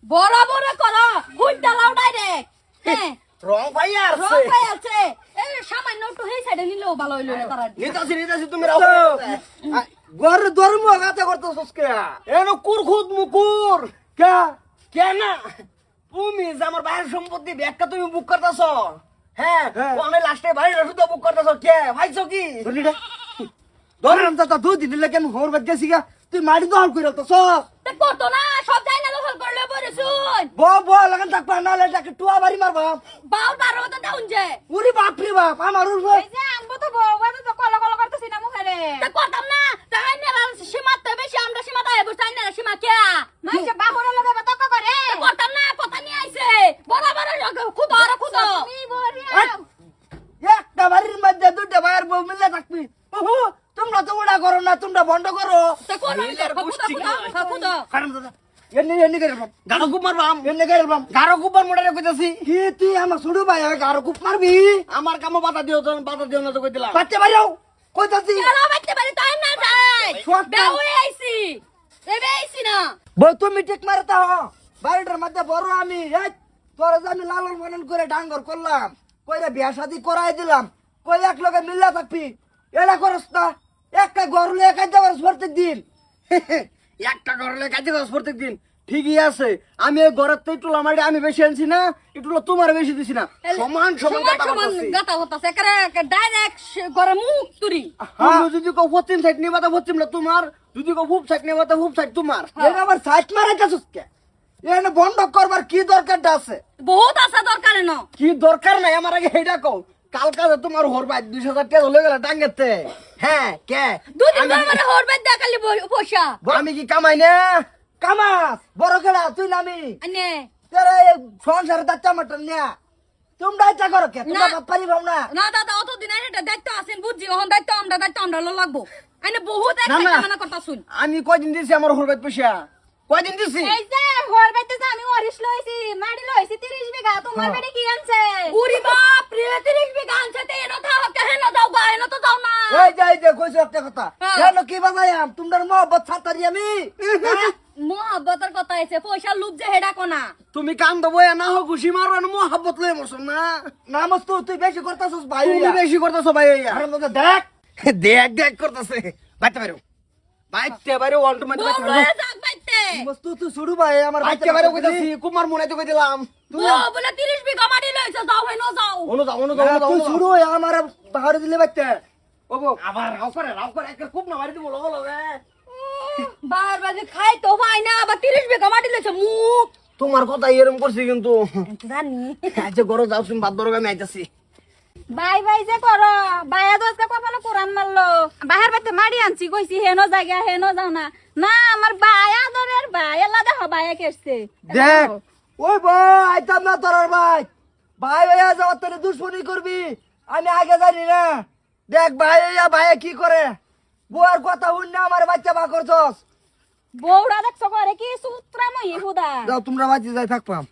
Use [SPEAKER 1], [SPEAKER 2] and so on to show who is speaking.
[SPEAKER 1] বড় বড় করো গুইটা লাও ডাইরেক্ট হ্যাঁ
[SPEAKER 2] রং ভাই
[SPEAKER 1] রং
[SPEAKER 2] আছে
[SPEAKER 1] পাই আছে এই সামান্য একটু হেই সাইডে নিলেও ভালো হইলো না তারা
[SPEAKER 2] নিতাছি তুমি রাও গর দরমু গাতে করতেছস কে এনো কুরখুদ মুকুর কে কে না তুমি যে আমার বাইরের সম্পত্তি ব্যাগটা তুমি বুক করতেছ হ্যাঁ ওখানে লাস্টে বাইরে শুধু বুক করতেছ কে ভাইছো কি ধরেন তো দুই দিন লাগে আমি ঘর বাদ গেছি গা তুই মাটি দহল করে তো
[SPEAKER 1] তে করতো না সব যাই না দখল করলে পরে শুন
[SPEAKER 2] বো লাগান থাক না লে যাকে টুয়া বাড়ি মারবা
[SPEAKER 1] বাউ তার মতো দাউন যে
[SPEAKER 2] উরি বাপ রে বাপ আমার উঠবে
[SPEAKER 3] এই যে আমগো তো বউবা তো কল কল করতেছি না মুখে
[SPEAKER 1] তে করতাম না তাই না সীমাতে বেশি আমরা সীমাতে আইব চাই না সীমা কে
[SPEAKER 3] মাইছে বাহুরে লগে তক করে
[SPEAKER 1] তে করতাম না কথা নিয়ে আইছে বড় বড় খুদো আর খুদো
[SPEAKER 3] তুমি বরিয়া
[SPEAKER 2] একটা বাড়ির মধ্যে দুটো ভাইয়ের বউ মিলে থাকবি ওহো তোমরা তো ওটা করো না তোমরা বন্ধ করো
[SPEAKER 1] তে কোন খুদো
[SPEAKER 2] কারণ দাদা এনে করে গাড়ো গুপ মারবাম এনে করে বাম গাড়ো গুপ মার মোড়ে কইতাছি কি তুই আমার ছুড়ু ভাই গাড়ো গুপ মারবি আমার কামো বাধা দিও না তো কই দিলাম বাচ্চা বাড়িও কইতাছি
[SPEAKER 1] চলো বাইতে পারি তাই না যাই বেউ আইছি এবে আইছি না
[SPEAKER 2] বই তুমি ঠিক মারতা হ বাড়িটার মধ্যে বড় আমি এই তোরা যে আমি লালন পালন করে ডাঙ্গর করলাম কইরা বিয়া শাদি করাই দিলাম কই এক লগে মিল্লা থাকবি এলা করস না একটা গরলে একাই দেওয়ার প্রত্যেক দিন একটা গরলে একাই দেওয়ার প্রত্যেক দিন ঠিকই আছে আমি এই ঘরের তো একটু লামাড়ি আমি বেশি আনছি না একটু তোমার বেশি দিছি না সমান সমান কথা বলতাছি
[SPEAKER 1] গাতা হতাছে একারে ডাইরেক্ট গরে মুখ তুরি
[SPEAKER 2] তুমি যদি কো পশ্চিম সাইড নিবা তো পশ্চিম না তোমার যদি কো পূব সাইড নিবা তো পূব সাইড তোমার এটা আবার সাইড মারাইতাছস কে এনে বন্ধ করবার কি দরকারটা আছে
[SPEAKER 1] বহুত আশা দরকার ন
[SPEAKER 2] কি দরকার নাই আমার আগে এইটা কও কালকা তোমার হরবাই 2000 টাকা হলে গেল ডাঙ্গেতে হ্যাঁ কে
[SPEAKER 1] দুদিন পর মানে হরবে দেখালি পয়সা
[SPEAKER 2] আমি কি কামাই না কামাস বড় খেলা তুই না আমি
[SPEAKER 1] আনে
[SPEAKER 2] তেরে সংসারে দাচ্চা মটন নিয়া তোমরা ইচ্ছা করো কে তোমরা বাপারি ভাও না
[SPEAKER 1] না দাদা অত দিন এটা দায়িত্ব আছেন বুঝছি ওহন দায়িত্ব আমরা লাগবো আনে বহুত
[SPEAKER 2] না, না।
[SPEAKER 1] একটা মানা কথা শুন
[SPEAKER 2] আমি কয়দিন দিছি আমার হরবাই পয়সা কয়দিন দিছি
[SPEAKER 3] এই যে ঘর বাইতে যে আমি ওরিস লইছি মাটি লইছি 30 বিঘা তোমার বেডি কি আনছে
[SPEAKER 1] উরি বাপ রে 30 বিঘা আনছে তে এনো থাও কেন যাও গা এনো তো যাও না
[SPEAKER 2] এই যে কইছো একটা কথা
[SPEAKER 1] হ্যাঁ।
[SPEAKER 2] কেন কি বাজায়াম তোমরা মহব্বত ছাতারি আমি
[SPEAKER 1] মোহাব্বতের কথা আছে পয়সা লুপ যে হেডা কোনা
[SPEAKER 2] তুমি কান দেবো না হোক খুশি মারো আর মহব্বত লই মরছ না নামস তো তুই বেশি করতাছস ভাই তুমি বেশি করতাছ ভাই আরে মত দেখ দেখ করতাছে বাইতে পারো ওয়ান টু মাইতে
[SPEAKER 1] বউ রয়ে যাক বাইতে
[SPEAKER 2] বস্তু তুই শুরু ভাই আমার বাইতে পারো কইতাছি কুমার মনে কই দিলাম
[SPEAKER 1] বউ বলে 30 বিঘা মাটি লইছে যাও হেনো যাও
[SPEAKER 2] অনু তুই শুরু আমার পাহাড়ে দিলে বাইতে ওগো আবার রাও করে একটা খুব না মারি দিব লগে
[SPEAKER 1] বার বাজে খাই তো হয় না আবার 30 বিঘা মাটি লইছে মুখ
[SPEAKER 2] তোমার কথা এরকম করছি কিন্তু
[SPEAKER 1] জানি
[SPEAKER 2] আজ গরো যাও তুমি বাদ দরগা আমি আইতাছি
[SPEAKER 3] বাই বাই যে করো বাইয়া তো আজকে কপালে কোরআন মারলো বাহির বাইতে মাটি আনছি কইছি হেনো জায়গা হেনো যাও না না আমার বায়া ধরের বায়া লাদা হ বায়া কেসছে
[SPEAKER 2] দেখ ওই ভাই আইতাম না তোর ভাই ভাইয়া যাওয়ার তোর দুশ্মনী করবি আমি আগে জানি না দেখ ভাইয়া কি করে বুয়ার কথা শুন না আমার বাচ্চা বা করছস
[SPEAKER 3] বউড়া দেখছো করে কি সূত্রাময়ী হুদা
[SPEAKER 2] যাও তোমরা বাঁচি যাই থাকবাম